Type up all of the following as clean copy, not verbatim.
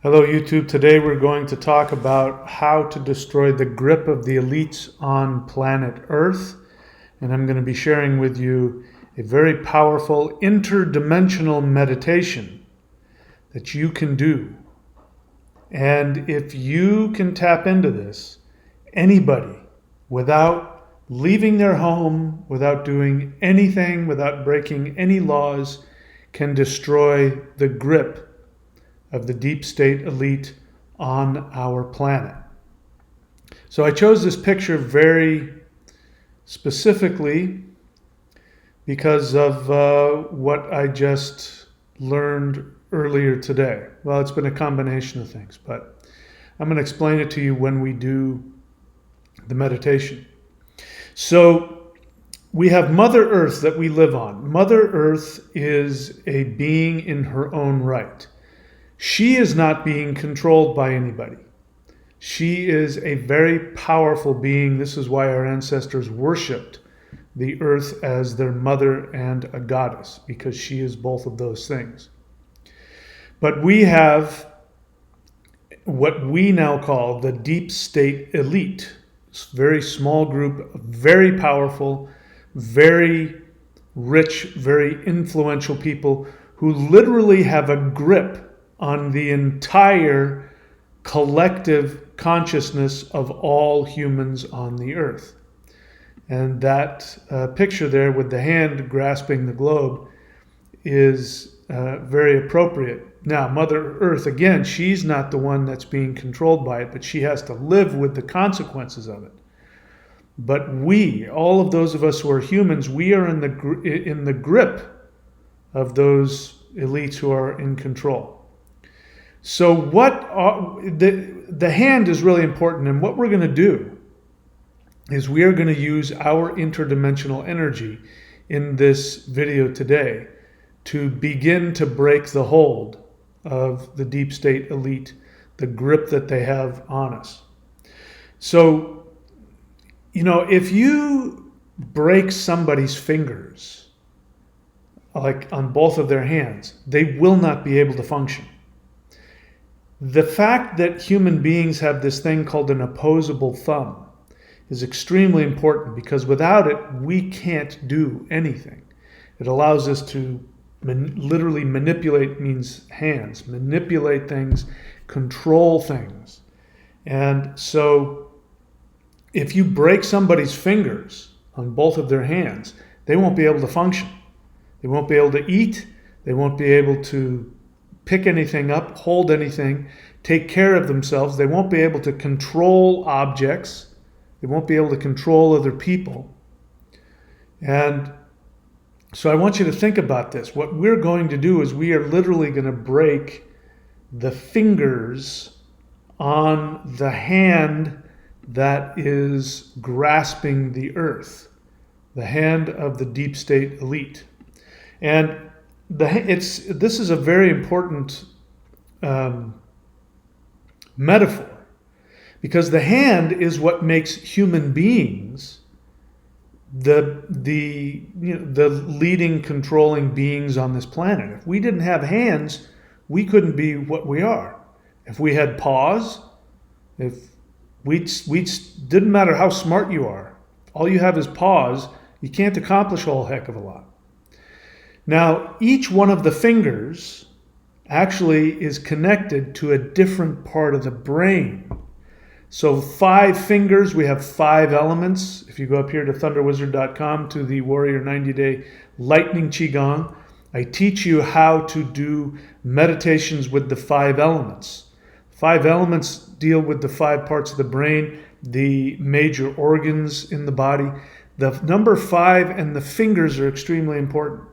Hello YouTube. Today we're going to talk about how to destroy the grip of the elites on planet Earth. And I'm going to be sharing with you a very powerful interdimensional meditation that you can do. And if you can tap into this, anybody, without leaving their home, without doing anything, without breaking any laws, can destroy the grip of the deep state elite on our planet. So I chose this picture very specifically because of what I just learned earlier today. Well, it's been a combination of things, but I'm going to explain it to you when we do the meditation. So we have Mother Earth that we live on. Mother Earth is a being in her own right. She is not being controlled by anybody. She is a very powerful being. This is why our ancestors worshipped the earth as their mother and a goddess, because she is both of those things. But we have what we now call the deep state elite. It's a very small group, very powerful, very rich, very influential people who literally have a grip on the entire collective consciousness of all humans on the earth. And that picture there with the hand grasping the globe is very appropriate. Now, Mother Earth, again, she's not the one that's being controlled by it, but she has to live with the consequences of it. But we, all of those of us who are humans, we are in the grip of those elites who are in control. So the hand is really important, and what we're going to do is we are going to use our interdimensional energy in this video today to begin to break the hold of the deep state elite, the grip that they have on us. So, if you break somebody's fingers, like on both of their hands, they will not be able to function. The fact that human beings have this thing called an opposable thumb is extremely important, because without it, we can't do anything. It allows us to literally manipulate, means hands, manipulate things, control things. And so if you break somebody's fingers on both of their hands, they won't be able to function. They won't be able to eat. They won't be able to pick anything up, hold anything, take care of themselves. They won't be able to control objects. They won't be able to control other people. And so I want you to think about this. What we're going to do is we are literally going to break the fingers on the hand that is grasping the earth, the hand of the deep state elite. And this is a very important metaphor, because the hand is what makes human beings the leading, controlling beings on this planet. If we didn't have hands, we couldn't be what we are. If we had paws, if we didn't matter how smart you are, all you have is paws, you can't accomplish a whole heck of a lot. Now, each one of the fingers actually is connected to a different part of the brain. So 5 fingers, we have 5 elements. If you go up here to thunderwizard.com to the Warrior 90-Day Lightning Qigong, I teach you how to do meditations with the 5 elements. 5 elements deal with the 5 parts of the brain, the major organs in the body. The number 5 and the fingers are extremely important.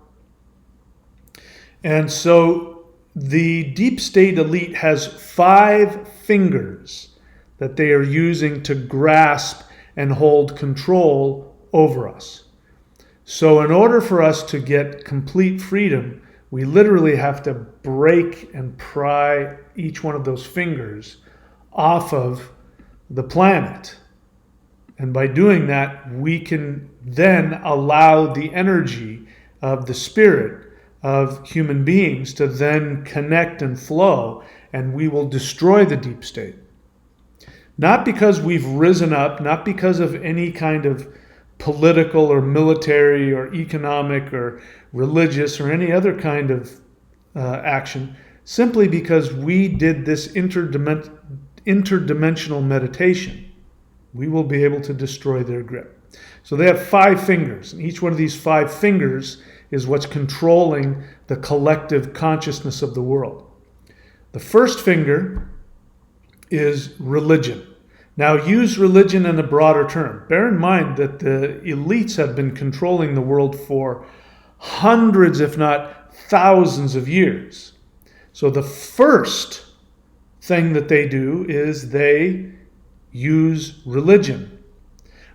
And so the deep state elite has 5 fingers that they are using to grasp and hold control over us. So in order for us to get complete freedom, we literally have to break and pry each one of those fingers off of the planet. And by doing that, we can then allow the energy of the spirit of human beings to then connect and flow, and we will destroy the deep state. Not because we've risen up, not because of any kind of political or military or economic or religious or any other kind of action, simply because we did this interdimensional meditation. We will be able to destroy their grip. So they have 5 fingers, and each one of these 5 fingers is what's controlling the collective consciousness of the world. The first finger is religion. Now, use religion in a broader term. Bear in mind that the elites have been controlling the world for hundreds, if not thousands of years. So the first thing that they do is they use religion.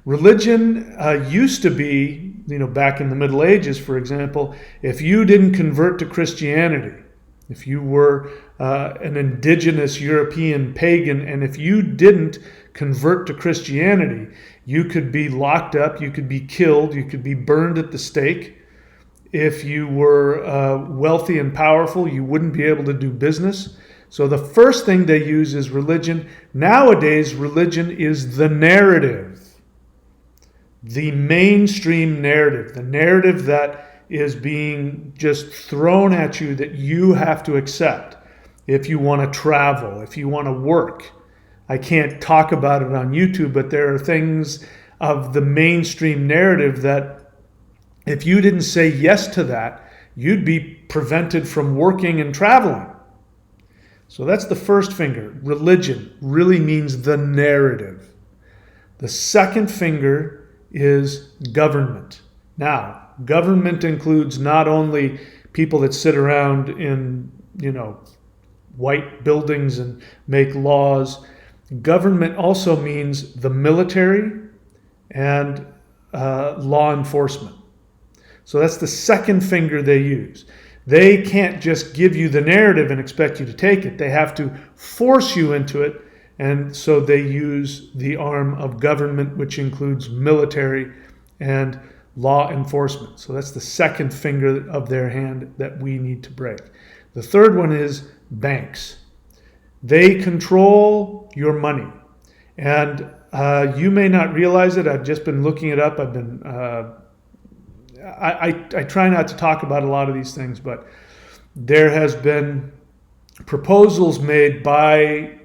Religion used to be, back in the Middle Ages, for example, if you didn't convert to Christianity, if you were an indigenous European pagan, and if you didn't convert to Christianity, you could be locked up, you could be killed, you could be burned at the stake. If you were wealthy and powerful, you wouldn't be able to do business. So the first thing they use is religion. Nowadays, religion is the narrative. The mainstream narrative, the narrative that is being just thrown at you that you have to accept if you want to travel, if you want to work. I can't talk about it on YouTube, but there are things of the mainstream narrative that if you didn't say yes to that, you'd be prevented from working and traveling. So that's the first finger. Religion really means the narrative. The second finger is government. Now, government includes not only people that sit around in, white buildings and make laws. Government also means the military and law enforcement. So that's the second finger they use. They can't just give you the narrative and expect you to take it. They have to force you into it. And so they use the arm of government, which includes military and law enforcement. So that's the second finger of their hand that we need to break. The third one is banks. They control your money. And you may not realize it. I've just been looking it up. I try not to talk about a lot of these things, but there has been proposals made by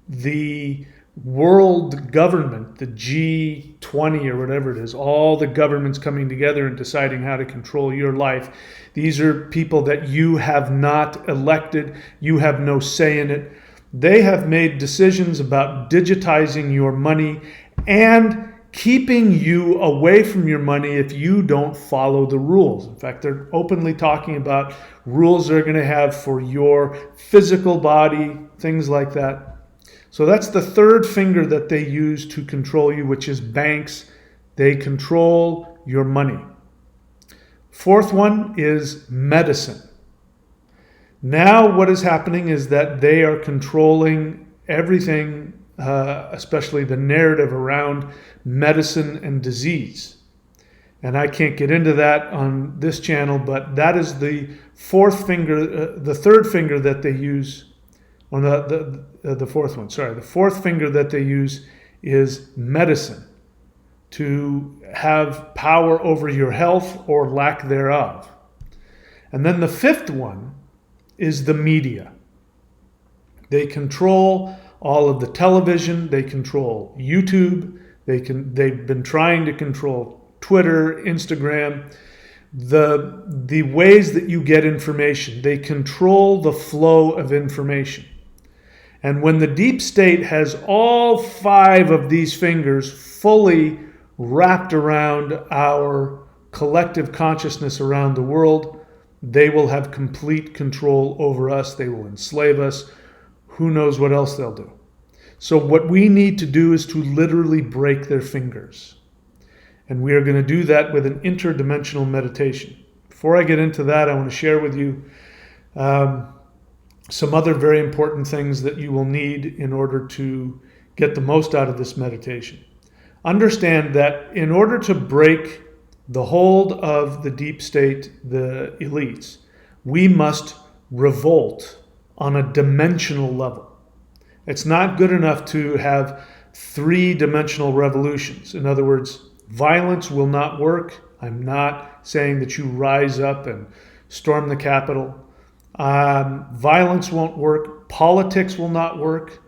the world government, the G20 or whatever it is, all the governments coming together and deciding how to control your life. These are people that you have not elected. You have no say in it. They have made decisions about digitizing your money and keeping you away from your money if you don't follow the rules. In fact, they're openly talking about rules they're going to have for your physical body, things like that. So that's the third finger that they use to control you, which is banks. They control your money. Fourth one is medicine. Now what is happening is that they are controlling everything, especially the narrative around medicine and disease. And I can't get into that on this channel, but that is the fourth finger, the third finger that they use. On the fourth one, sorry. The fourth finger that they use is medicine, to have power over your health or lack thereof. And then the fifth one is the media. They control all of the television. They control YouTube. They've been trying to control Twitter, Instagram, the ways that you get information. They control the flow of information. And when the deep state has all 5 of these fingers fully wrapped around our collective consciousness around the world, they will have complete control over us. They will enslave us. Who knows what else they'll do? So what we need to do is to literally break their fingers. And we are going to do that with an interdimensional meditation. Before I get into that, I want to share with you some other very important things that you will need in order to get the most out of this meditation. Understand that in order to break the hold of the deep state, the elites, We must revolt on a dimensional level. It's not good enough to have three-dimensional revolutions. In other words, violence will not work. I'm not saying that you rise up and storm the Capitol. Violence won't work. Politics will not work.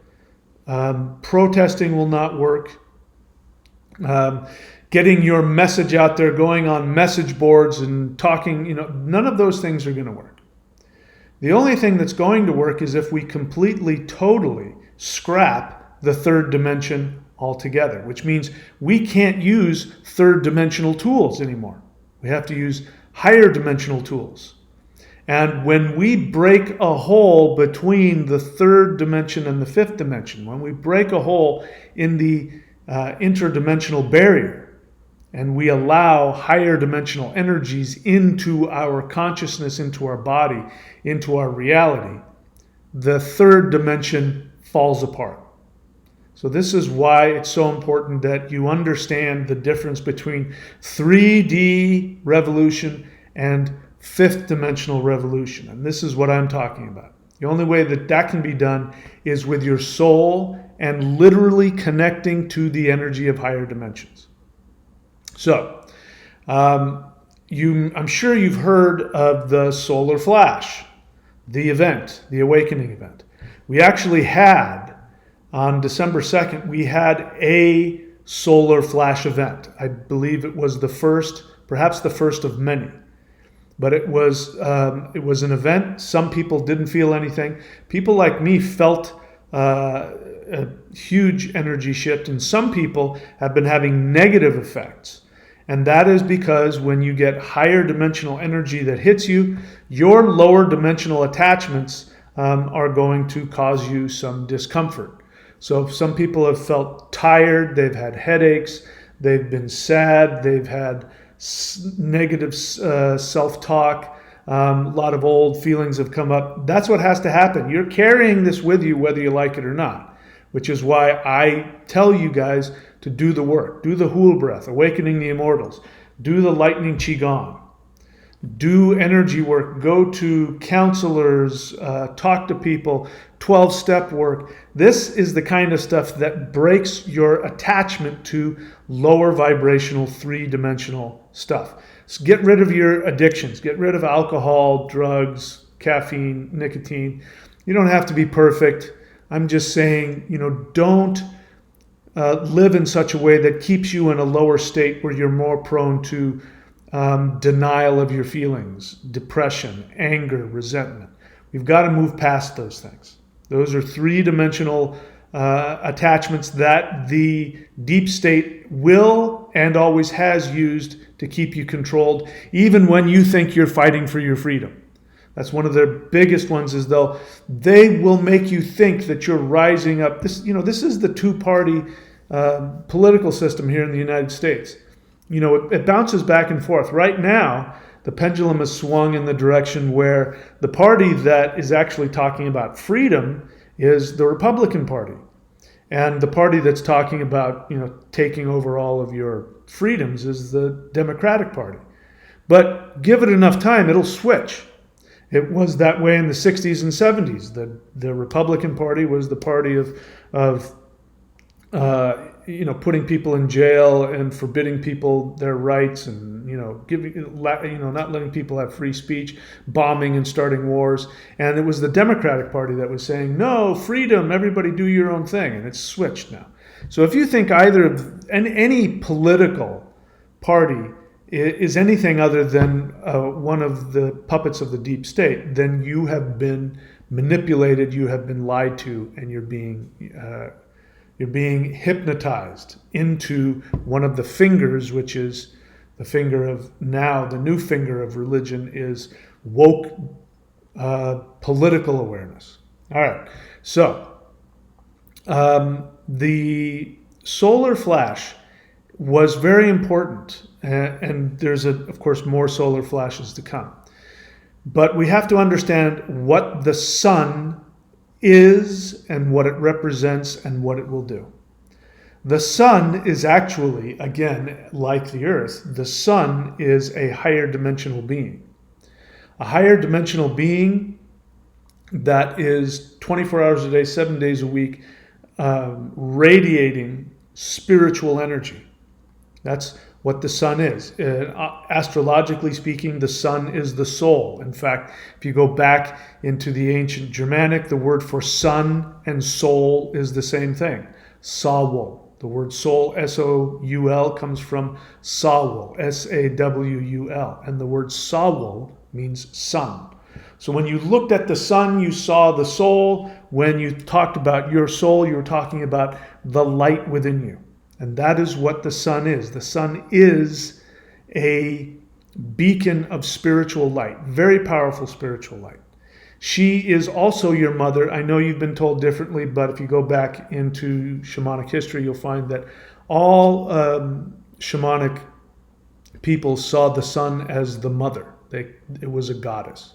Protesting will not work. Getting your message out there, going on message boards and talking, none of those things are going to work. The only thing that's going to work is if we completely, totally scrap the third dimension altogether, which means we can't use third dimensional tools anymore. We have to use higher dimensional tools. And when we break a hole between the third dimension and the fifth dimension, when we break a hole in the interdimensional barrier, and we allow higher dimensional energies into our consciousness, into our body, into our reality, the third dimension falls apart. So this is why it's so important that you understand the difference between 3D revolution and fifth dimensional revolution. And this is what I'm talking about. The only way that that can be done is with your soul and literally connecting to the energy of higher dimensions. So, I'm sure you've heard of the solar flash, the event, the awakening event. We actually had, on December 2nd, we had a solar flash event. I believe it was the first, perhaps the first of many. But it was an event. Some people didn't feel anything. People like me felt a huge energy shift, and some people have been having negative effects. And that is because when you get higher dimensional energy that hits you, your lower dimensional attachments are going to cause you some discomfort. So some people have felt tired, they've had headaches, they've been sad, they've had negative self-talk, a lot of old feelings have come up. That's what has to happen. You're carrying this with you whether you like it or not, which is why I tell you guys to do the work. Do the Hool breath, awakening the immortals. Do the lightning qigong. Do energy work. Go to counselors, talk to people, 12-step work. This is the kind of stuff that breaks your attachment to lower vibrational, three-dimensional stuff. So get rid of your addictions. Get rid of alcohol, drugs, caffeine, nicotine. You don't have to be perfect. I'm just saying, don't live in such a way that keeps you in a lower state where you're more prone to denial of your feelings, depression, anger, resentment. We've got to move past those things. Those are three-dimensional attachments that the deep state will and always has used to keep you controlled, even when you think you're fighting for your freedom. That's one of their biggest ones, is they will make you think that you're rising up. This is the two-party political system here in the United States. It bounces back and forth. Right now, the pendulum has swung in the direction where the party that is actually talking about freedom is the Republican Party. And the party that's talking about, taking over all of your freedoms is the Democratic Party. But give it enough time, it'll switch. It was that way in the 60s and 70s. The Republican Party was the party of putting people in jail and forbidding people their rights, and not letting people have free speech, bombing and starting wars. And it was the Democratic Party that was saying, no, freedom, everybody do your own thing. And it's switched now. So if you think either of any political party is anything other than one of the puppets of the deep state, then you have been manipulated, you have been lied to, and you're being hypnotized into one of the fingers, which is the finger of now, the new finger of religion is woke political awareness. All right, so the solar flash was very important, and there's, of course, more solar flashes to come. But we have to understand what the sun is and what it represents and what it will do. The sun is actually, again, like the earth, the sun is a higher dimensional being. A higher dimensional being that is 24 hours a day, 7 days a week, radiating spiritual energy. That's what the sun is. Astrologically speaking, the sun is the soul. In fact, if you go back into the ancient Germanic, the word for sun and soul is the same thing, Saul. The word soul, S-O-U-L, comes from Sawul, S-A-W-U-L. And the word Sawul means sun. So when you looked at the sun, you saw the soul. When you talked about your soul, you were talking about the light within you. And that is what the sun is. The sun is a beacon of spiritual light, very powerful spiritual light. She is also your mother. I know you've been told differently, but if you go back into shamanic history, you'll find that all shamanic people saw the sun as the mother. It was a goddess.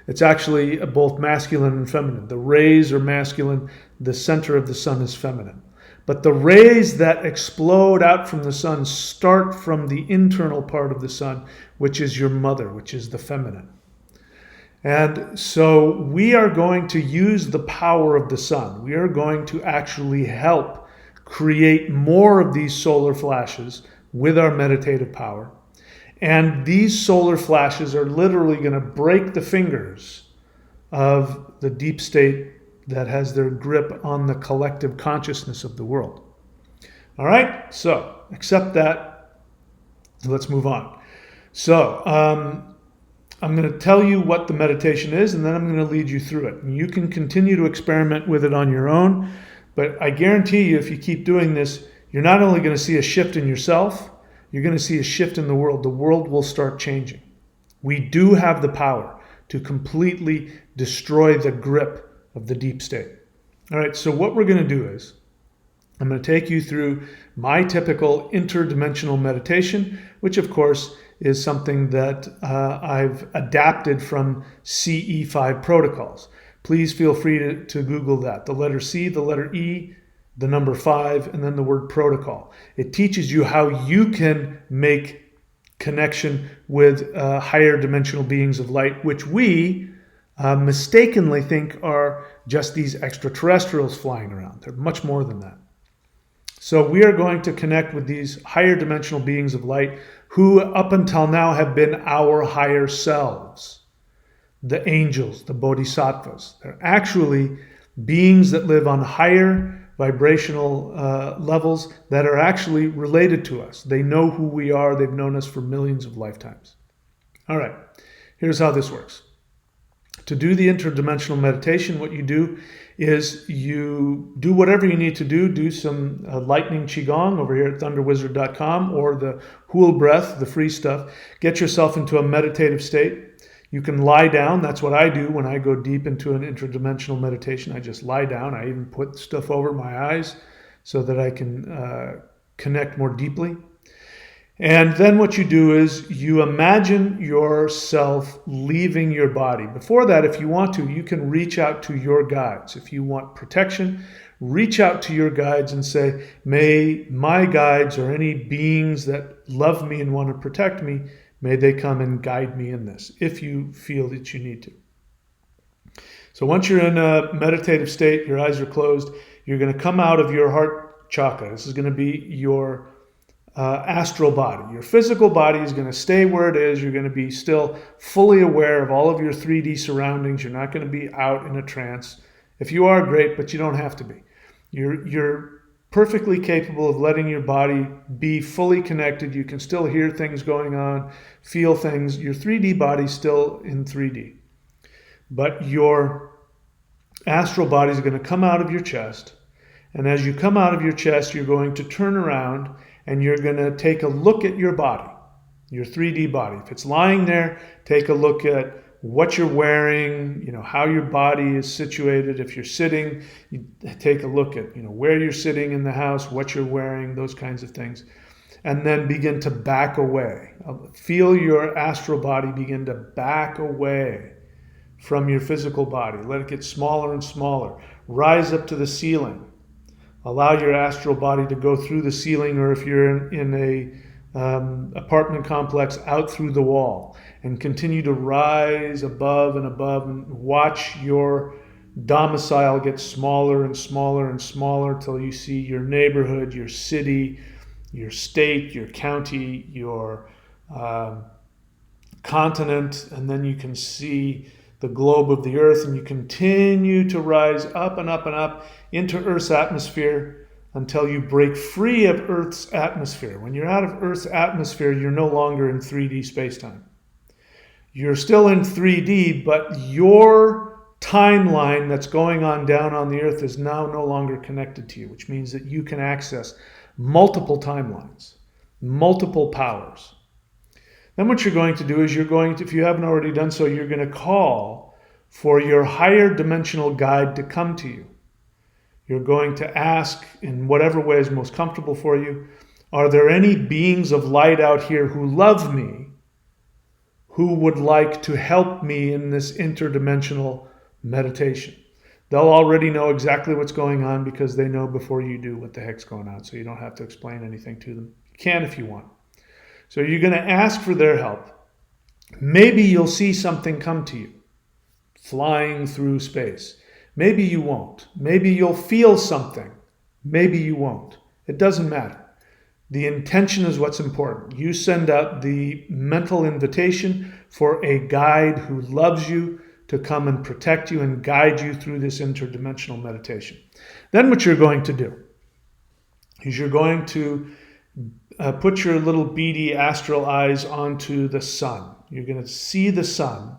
It's actually both masculine and feminine. The rays are masculine. The center of the sun is feminine. But the rays that explode out from the sun start from the internal part of the sun, which is your mother, which is the feminine. And so we are going to use the power of the sun. We are going to actually help create more of these solar flashes with our meditative power. And these solar flashes are literally going to break the fingers of the deep state that has their grip on the collective consciousness of the world. All right, so accept that. Let's move on. So I'm going to tell you what the meditation is, and then I'm going to lead you through it. And you can continue to experiment with it on your own, but I guarantee you, if you keep doing this, you're not only going to see a shift in yourself, you're going to see a shift in the world. The world will start changing. We do have the power to completely destroy the grip of the deep state. All right, so what we're going to do is I'm going to take you through my typical interdimensional meditation, which of course is something that I've adapted from CE5 protocols. Please feel free to Google that. The letter C, the letter E, the number 5, and then the word protocol. It teaches you how you can make connection with higher dimensional beings of light, which we mistakenly think are just these extraterrestrials flying around. They're much more than that. So we are going to connect with these higher dimensional beings of light who up until now have been our higher selves. The angels, the bodhisattvas. They're actually beings that live on higher vibrational levels that are actually related to us. They know who we are. They've known us for millions of lifetimes. All right, here's how this works. To do the interdimensional meditation, what you do is you do whatever you need to do some lightning qigong over here at thunderwizard.com, or the Hool breath, the free stuff. Get yourself into a meditative state. You can lie down. That's what I do when I go deep into an interdimensional meditation. I just lie down. I even put stuff over my eyes so that I can connect more deeply. And then what you do is you imagine yourself leaving your body. Before that, if you want to, you can reach out to your guides. If you want protection, reach out to your guides and say, may my guides or any beings that love me and want to protect me, may they come and guide me in this, if you feel that you need to. So once you're in a meditative state, your eyes are closed, you're going to come out of your heart chakra. This is going to be your astral body. Your physical body is going to stay where it is. You're going to be still fully aware of all of your 3D surroundings. You're not going to be out in a trance. If you are, great, but you don't have to be. You're perfectly capable of letting your body be fully connected. You can still hear things going on, feel things. Your 3D body's still in 3D. But your astral body is going to come out of your chest. And as you come out of your chest, you're going to turn around and you're going to take a look at your body, your 3D body. If it's lying there, take a look at what you're wearing, how your body is situated. If you're sitting, you take a look at, where you're sitting in the house, what you're wearing, those kinds of things. And then begin to back away. Feel your astral body begin to back away from your physical body. Let it get smaller and smaller. Rise up to the ceiling. Allow your astral body to go through the ceiling, or if you're in apartment complex out through the wall, and continue to rise above and watch your domicile get smaller and smaller and smaller till you see your neighborhood, your city, your state, your county, your continent, and then you can see the globe of the earth, and you continue to rise up and up and up into Earth's atmosphere until you break free of Earth's atmosphere. When you're out of Earth's atmosphere, you're no longer in 3D space-time. You're still in 3D, but your timeline that's going on down on the Earth is now no longer connected to you, which means that you can access multiple timelines, multiple powers. Then what you're going to do is if you haven't already done so, you're going to call for your higher dimensional guide to come to you. You're going to ask, in whatever way is most comfortable for you, are there any beings of light out here who love me, who would like to help me in this interdimensional meditation? They'll already know exactly what's going on because they know before you do what the heck's going on, so you don't have to explain anything to them. You can if you want. So you're going to ask for their help. Maybe you'll see something come to you, flying through space. Maybe you won't. Maybe you'll feel something. Maybe you won't. It doesn't matter. The intention is what's important. You send out the mental invitation for a guide who loves you to come and protect you and guide you through this interdimensional meditation. Then what you're going to do is you're going to put your little beady astral eyes onto the sun. You're going to see the sun,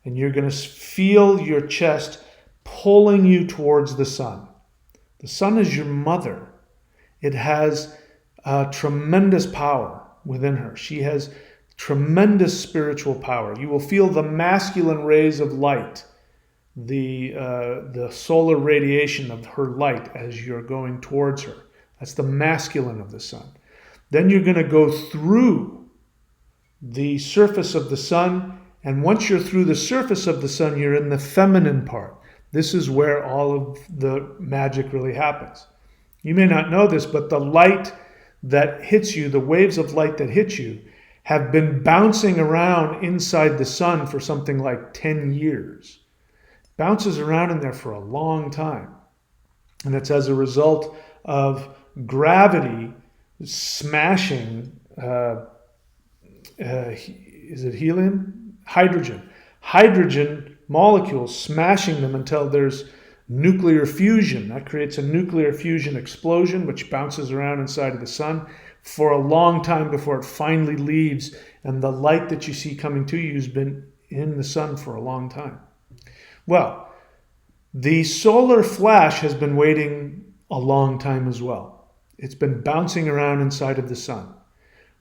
and you're going to feel your chest pulling you towards the sun. The sun is your mother. It has tremendous power within her. She has tremendous spiritual power. You will feel the masculine rays of light, the solar radiation of her light as you're going towards her. That's the masculine of the sun. Then you're going to go through the surface of the sun, and once you're through the surface of the sun, you're in the feminine part. This is where all of the magic really happens. You may not know this, but the light that hits you, the waves of light that hit you, have been bouncing around inside the sun for something like 10 years. Bounces around in there for a long time. And it's as a result of gravity smashing, is it helium? Hydrogen molecules, smashing them until there's nuclear fusion. That creates a nuclear fusion explosion, which bounces around inside of the sun for a long time before it finally leaves, and the light that you see coming to you has been in the sun for a long time. Well, the solar flash has been waiting a long time as well. It's been bouncing around inside of the sun.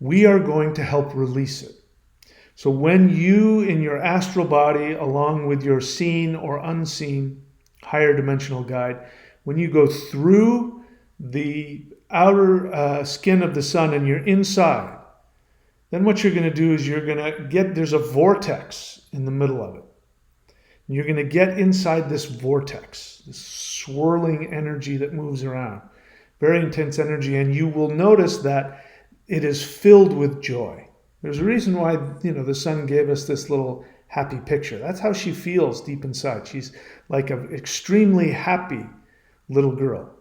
We are going to help release it. So when you, in your astral body, along with your seen or unseen higher dimensional guide, when you go through the outer skin of the sun and you're inside, then what you're going to do is you're going to there's a vortex in the middle of it. And you're going to get inside this vortex, this swirling energy that moves around. Very intense energy, and you will notice that it is filled with joy. There's a reason why, the sun gave us this little happy picture. That's how she feels deep inside. She's like an extremely happy little girl.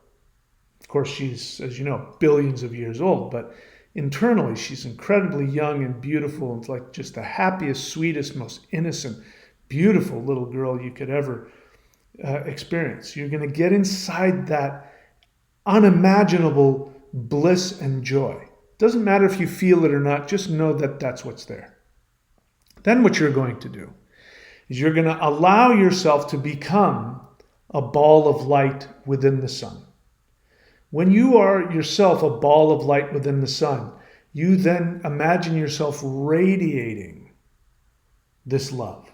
Of course, she's, as you know, billions of years old, but internally she's incredibly young and beautiful, and like just the happiest, sweetest, most innocent, beautiful little girl you could ever experience. You're going to get inside that unimaginable bliss and joy. Doesn't matter if you feel it or not, just know that that's what's there. Then what you're going to do is you're going to allow yourself to become a ball of light within the sun. When you are yourself a ball of light within the sun, you then imagine yourself radiating this love.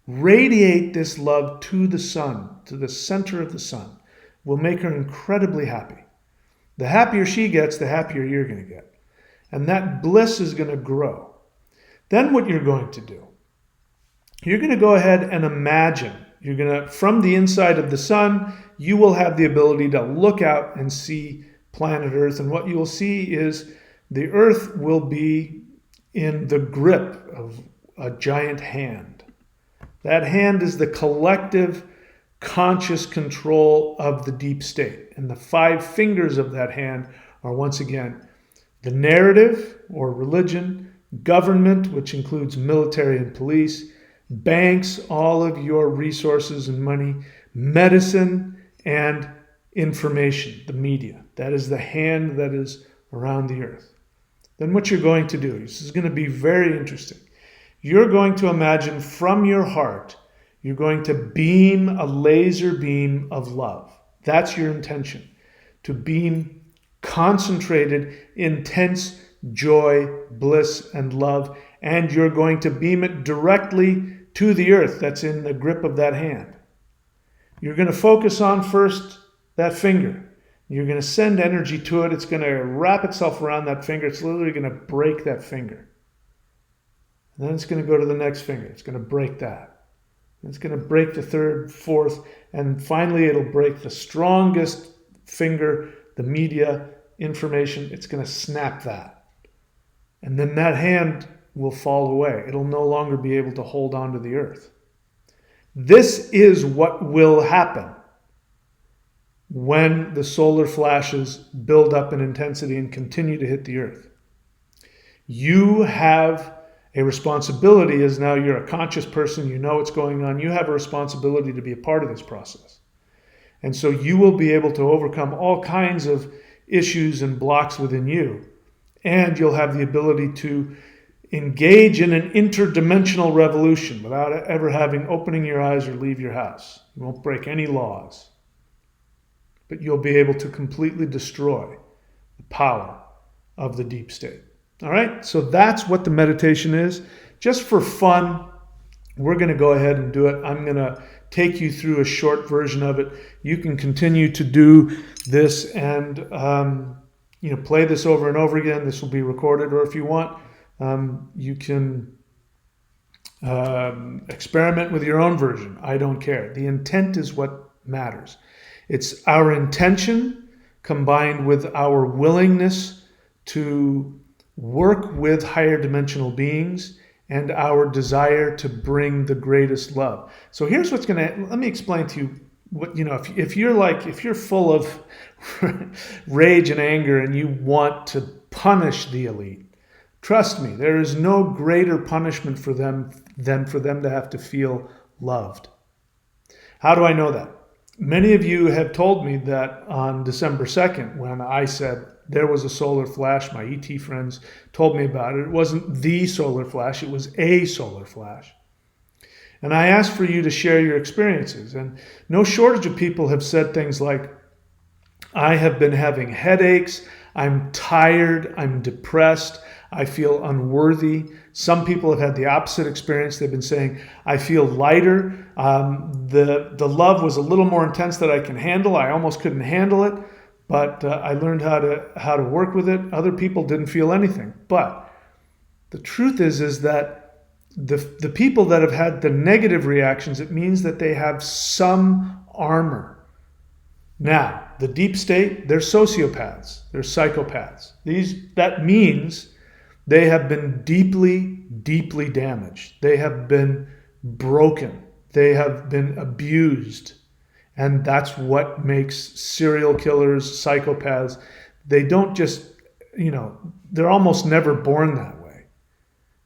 Radiate this love to the sun, to the center of the sun. Will make her incredibly happy. The happier she gets, the happier you're going to get. And that bliss is going to grow. Then what you're going to do, you're going to go ahead and imagine. You're going to, from the inside of the sun, you will have the ability to look out and see planet Earth. And what you'll see is The earth will be in the grip of a giant hand. That hand is the collective conscious control of the deep state. And the 5 fingers of that hand are, once again, the narrative or religion, government, which includes military and police, banks, all of your resources and money, medicine, and information, the media. That is the hand that is around the earth. Then what you're going to do, this is going to be very interesting. You're going to imagine from your heart, you're going to beam a laser beam of love. That's your intention, to beam concentrated, intense joy, bliss, and love, and you're going to beam it directly to the earth that's in the grip of that hand. You're going to focus on first that finger. You're going to send energy to it. It's going to wrap itself around that finger. It's literally going to break that finger. And then it's going to go to the next finger. It's going to break that. It's going to break the third, fourth, and finally it'll break the strongest finger, the media, information. It's going to snap that. And then that hand will fall away. It'll no longer be able to hold on to the earth. This is what will happen when the solar flashes build up in intensity and continue to hit the earth. You have a responsibility, as now you're a conscious person, you know what's going on, you have a responsibility to be a part of this process. And so you will be able to overcome all kinds of issues and blocks within you. And you'll have the ability to engage in an interdimensional revolution without ever opening your eyes or leave your house. You won't break any laws. But you'll be able to completely destroy the power of the deep state. All right, so that's what the meditation is. Just for fun, we're going to go ahead and do it. I'm going to take you through a short version of it. You can continue to do this and play this over and over again. This will be recorded, or if you want, you can experiment with your own version. I don't care. The intent is what matters. It's our intention combined with our willingness to work with higher dimensional beings and our desire to bring the greatest love. So here's what's going to, let me explain to you what, if you're full of rage and anger and you want to punish the elite, trust me, there is no greater punishment for them than for them to have to feel loved. How do I know that? Many of you have told me that on December 2nd, when I said there was a solar flash, my ET friends told me about it. It wasn't the solar flash, it was a solar flash. And I asked for you to share your experiences. And no shortage of people have said things like, I have been having headaches, I'm tired, I'm depressed, I feel unworthy. Some people have had the opposite experience. They've been saying, I feel lighter. The love was a little more intense than I can handle. I almost couldn't handle it, but I learned how to work with it. Other people didn't feel anything. But the truth is that the people that have had the negative reactions, it means that they have some armor. Now, the deep state, they're sociopaths, they're psychopaths. That means they have been deeply, deeply damaged. They have been broken. They have been abused. And that's what makes serial killers, psychopaths. They don't just, they're almost never born that way.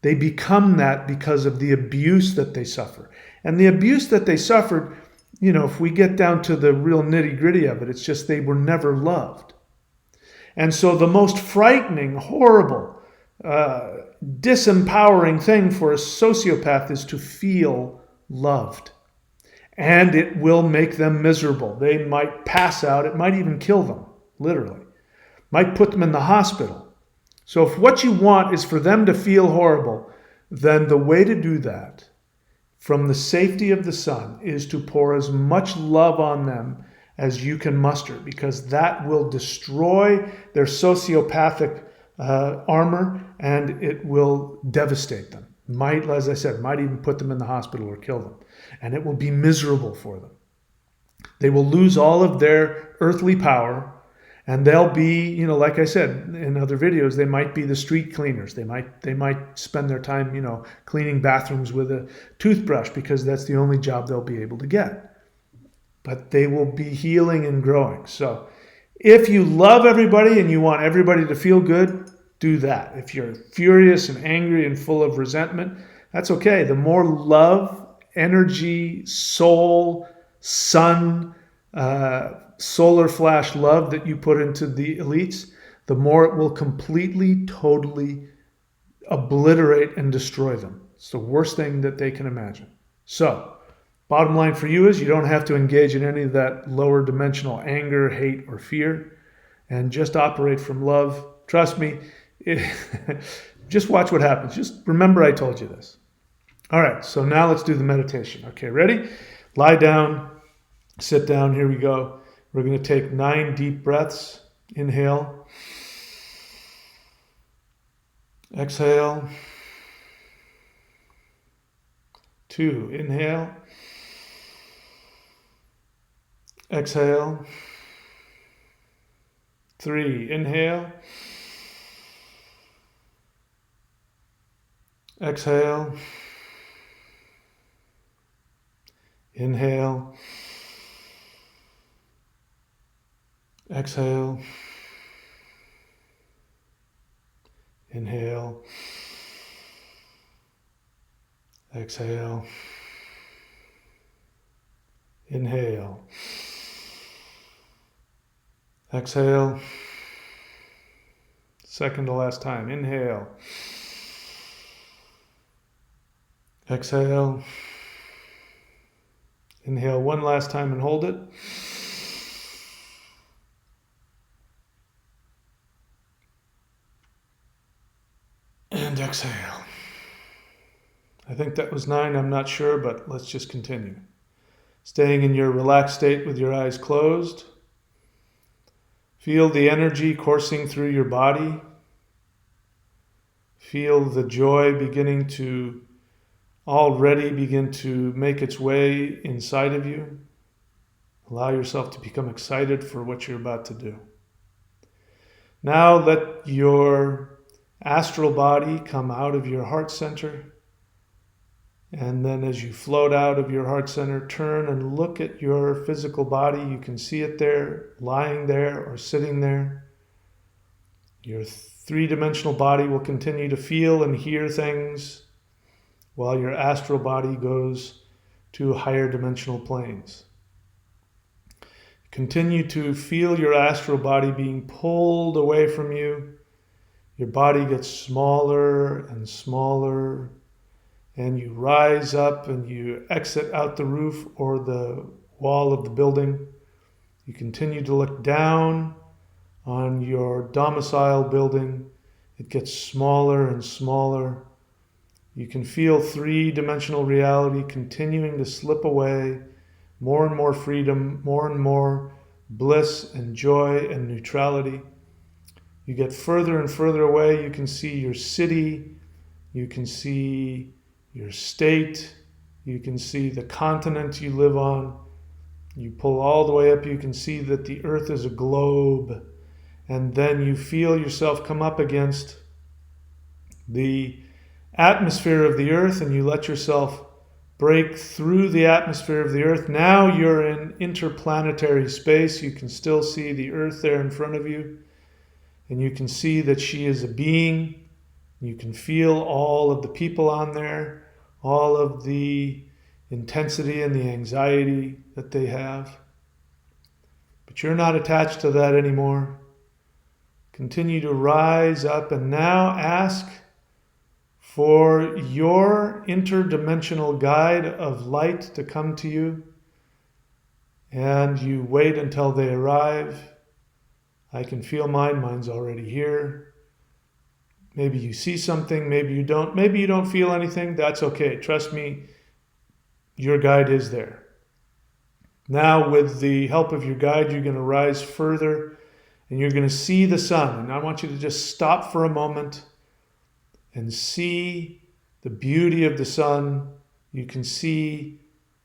They become that because of the abuse that they suffer. And the abuse that they suffered, if we get down to the real nitty-gritty of it, it's just they were never loved. And so the most frightening, horrible, disempowering thing for a sociopath is to feel loved. And it will make them miserable. They might pass out. It might even kill them, literally. Might put them in the hospital. So if what you want is for them to feel horrible, then the way to do that from the safety of the sun is to pour as much love on them as you can muster, because that will destroy their sociopathic armor, and it will devastate them. Might, as I said, might even put them in the hospital or kill them. And it will be miserable for them. They will lose all of their earthly power, And they'll be, like I said in other videos, they might be the street cleaners. They might spend their time, cleaning bathrooms with a toothbrush because that's the only job they'll be able to get. But they will be healing and growing. So if you love everybody and you want everybody to feel good, do that. If you're furious and angry and full of resentment, that's okay. The more love, energy, soul, sun, solar flash love that you put into the elites, the more it will completely, totally obliterate and destroy them. It's the worst thing that they can imagine. So, bottom line for you is you don't have to engage in any of that lower dimensional anger, hate, or fear, and just operate from love. Trust me, just watch what happens. Just remember I told you this. All right, so now let's do the meditation. Okay, ready? Lie down, sit down. Here we go. We're going to take 9 deep breaths. Inhale. Exhale. 2. Inhale. Exhale. 3. Inhale. Exhale. Inhale. Exhale. Inhale. Exhale. Inhale. Exhale. Second to last time. Inhale. Exhale. Inhale one last time and hold it. And exhale. I think that was 9, I'm not sure, but let's just continue. Staying in your relaxed state with your eyes closed. Feel the energy coursing through your body. Feel the joy beginning to already begin to make its way inside of you. Allow yourself to become excited for what you're about to do. Now let your astral body come out of your heart center. And then as you float out of your heart center, turn and look at your physical body. You can see it there, lying there or sitting there. Your 3-dimensional body will continue to feel and hear things while your astral body goes to higher dimensional planes. Continue to feel your astral body being pulled away from you. Your body gets smaller and smaller, and you rise up and you exit out the roof or the wall of the building. You continue to look down on your domicile building. It gets smaller and smaller. You can feel 3-dimensional reality continuing to slip away, more and more freedom, more and more bliss and joy and neutrality. You get further and further away. You can see your city. You can see your state. You can see the continent you live on. You pull all the way up. You can see that the earth is a globe. And then you feel yourself come up against the atmosphere of the earth, and you let yourself break through the atmosphere of the earth. Now you're in interplanetary space. You can still see the earth there in front of you, and you can see that she is a being. You can feel all of the people on there, all of the intensity and the anxiety that they have. But you're not attached to that anymore. Continue to rise up and now ask for your interdimensional guide of light to come to you, and you wait until they arrive. I can feel mine. Mine's already here. Maybe you see something, maybe you don't. Maybe you don't feel anything. That's okay. Trust me, your guide is there. Now, with the help of your guide, you're going to rise further, and you're going to see the sun. And I want you to just stop for a moment and see the beauty of the sun. You can see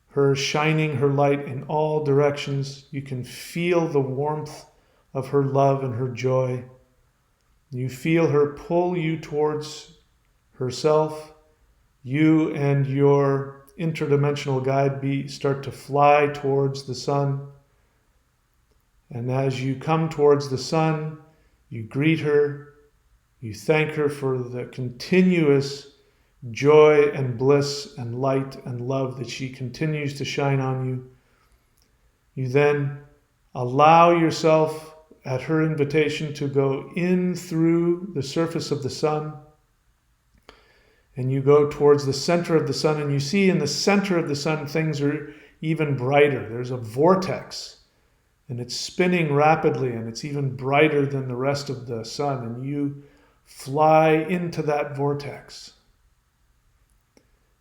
her shining her light in all directions. You can feel the warmth of her love and her joy. You feel her pull you towards herself. You and your interdimensional guide start to fly towards the sun. And as you come towards the sun, you greet her. You thank her for the continuous joy and bliss and light and love that she continues to shine on you. You then allow yourself, at her invitation, to go in through the surface of the sun. And you go towards the center of the sun, and you see in the center of the sun things are even brighter. There's a vortex, and it's spinning rapidly, and it's even brighter than the rest of the sun. And you fly into that vortex.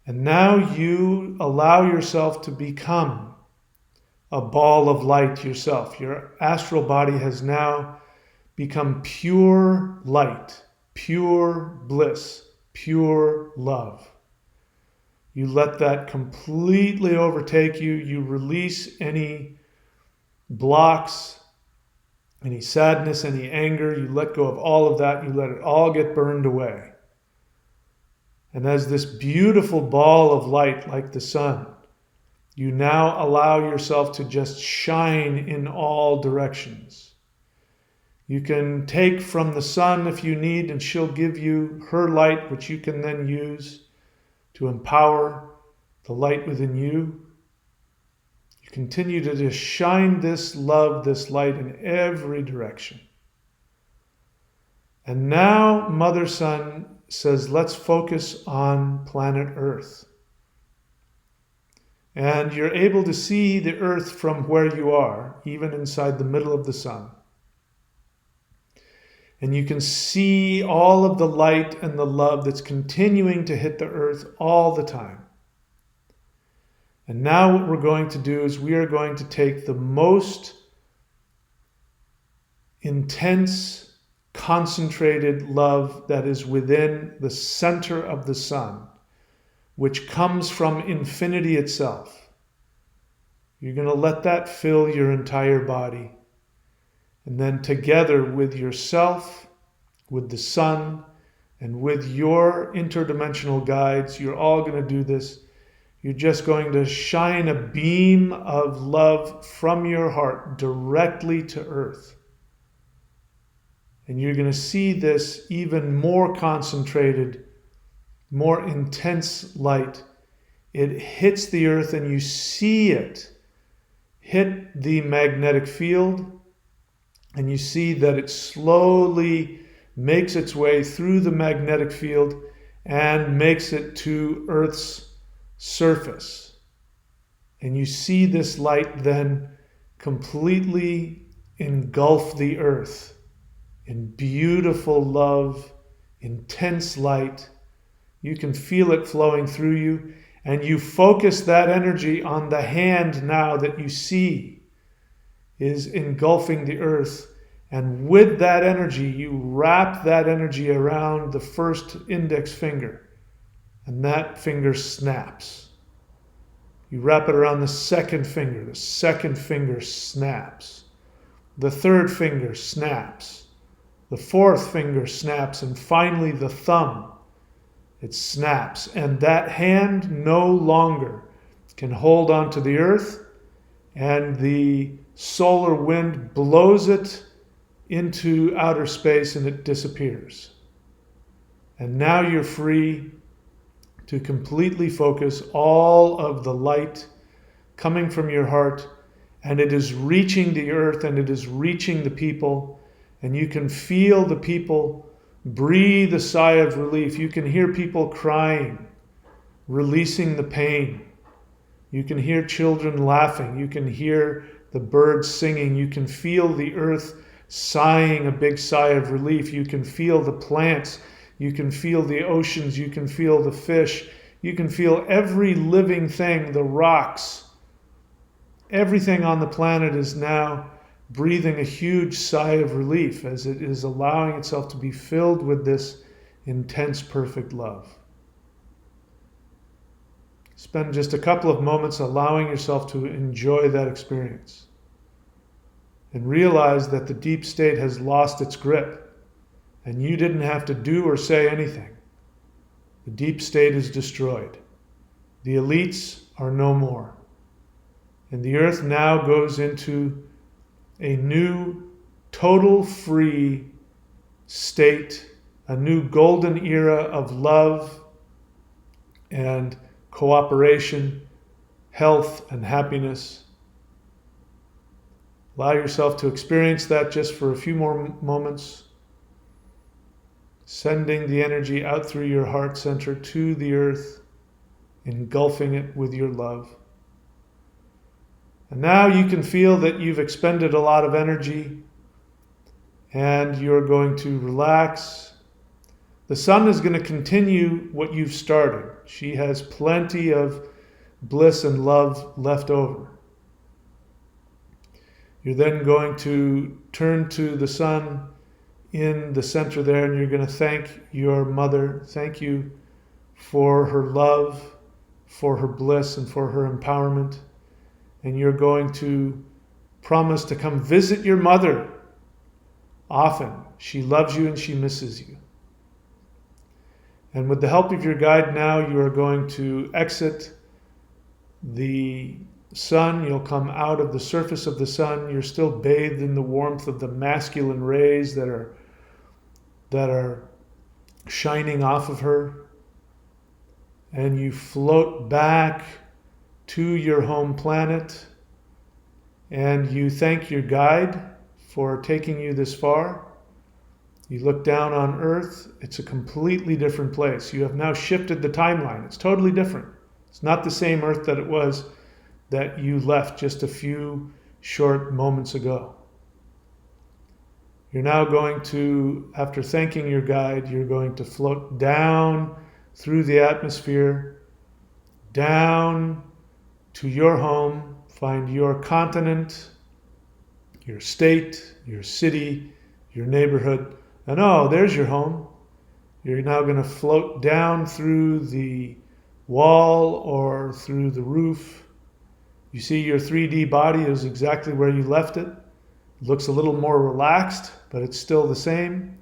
And now you allow yourself to become a ball of light yourself. Your astral body has now become pure light, pure bliss, pure love. You let that completely overtake you. You release any blocks, any sadness, any anger. You let go of all of that. You let it all get burned away. And as this beautiful ball of light, like the sun, you now allow yourself to just shine in all directions. You can take from the sun if you need, and she'll give you her light, which you can then use to empower the light within you. You continue to just shine this love, this light in every direction. And now Mother Sun says, let's focus on planet Earth. And you're able to see the Earth from where you are, even inside the middle of the sun. And you can see all of the light and the love that's continuing to hit the Earth all the time. And now what we're going to do is we are going to take the most intense, concentrated love that is within the center of the sun, which comes from infinity itself. You're going to let that fill your entire body. And then together with yourself, with the sun, and with your interdimensional guides, you're all going to do this. You're just going to shine a beam of love from your heart directly to Earth. And you're going to see this even more concentrated, more intense light. It hits the Earth and you see it hit the magnetic field, and you see that it slowly makes its way through the magnetic field and makes it to Earth's surface. And you see this light then completely engulf the Earth in beautiful love, intense light. You can feel it flowing through you, and you focus that energy on the hand now that you see is engulfing the Earth. And with that energy, you wrap that energy around the first index finger, and that finger snaps. You wrap it around the second finger snaps. The third finger snaps. The fourth finger snaps, and finally the thumb. It snaps, and that hand no longer can hold on to the Earth, and the solar wind blows it into outer space and it disappears. And now you're free to completely focus all of the light coming from your heart, and it is reaching the Earth and it is reaching the people, and you can feel the people breathe a sigh of relief. You can hear people crying, releasing the pain. You can hear children laughing. You can hear the birds singing. You can feel the Earth sighing a big sigh of relief. You can feel the plants. You can feel the oceans. You can feel the fish. You can feel every living thing, the rocks. Everything on the planet is now breathing a huge sigh of relief as it is allowing itself to be filled with this intense, perfect love. Spend just a couple of moments allowing yourself to enjoy that experience. and realize that the deep state has lost its grip and you didn't have to do or say anything. The deep state is destroyed. The elites are no more. And the earth now goes into a new, total free state, a new golden era of love and cooperation, health and happiness. Allow yourself to experience that just for a few more moments, sending the energy out through your heart center to the earth, engulfing it with your love. And now you can feel that you've expended a lot of energy and you're going to relax. The sun is going to continue what you've started. She has plenty of bliss and love left over. You're then going to turn to the sun in the center there, and you're going to thank your mother. Thank you for her love, for her bliss, and for her empowerment. And you're going to promise to come visit your mother often. She loves you and she misses you. And with the help of your guide now, you are going to exit the sun. You'll come out of the surface of the sun. You're still bathed in the warmth of the masculine rays that are shining off of her. And you float back to your home planet, and you thank your guide for taking you this far. You look down on Earth, it's a completely different place. You have now shifted the timeline. It's totally different. It's not the same Earth that it was that you left just a few short moments ago. You're now going to, after thanking your guide, you're going to float down through the atmosphere, down to your home, find your continent, your state, your city, your neighborhood, and oh, there's your home. You're now going to float down through the wall or through the roof. You see your 3D body is exactly where you left it. It looks a little more relaxed, but it's still the same.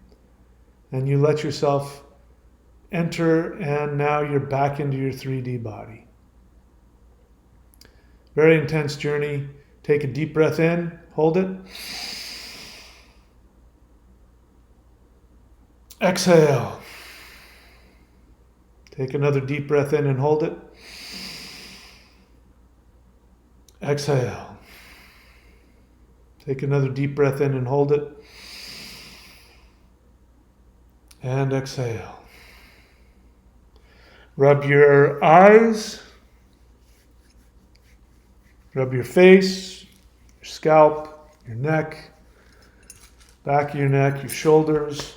And you let yourself enter, and now you're back into your 3D body. Very intense journey. Take a deep breath in, hold it. Exhale. Take another deep breath in and hold it. Exhale. Take another deep breath in and hold it. And exhale. Rub your eyes. Rub your face, your scalp, your neck, back of your neck, your shoulders,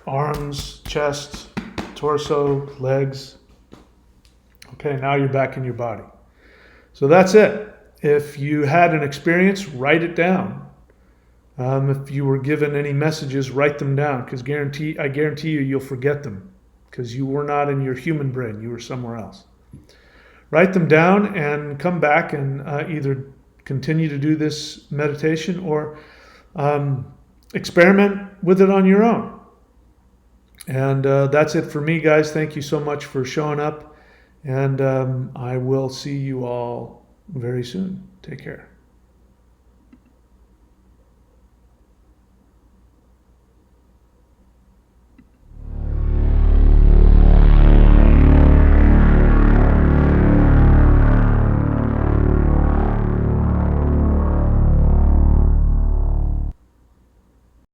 arms, chest, torso, legs. Okay, now you're back in your body. So that's it. If you had an experience, write it down. If you were given any messages, write them down, because I guarantee you'll forget them, because you were not in your human brain, you were somewhere else. Write them down and come back and either continue to do this meditation or experiment with it on your own. And that's it for me, guys. Thank you so much for showing up. And I will see you all very soon. Take care.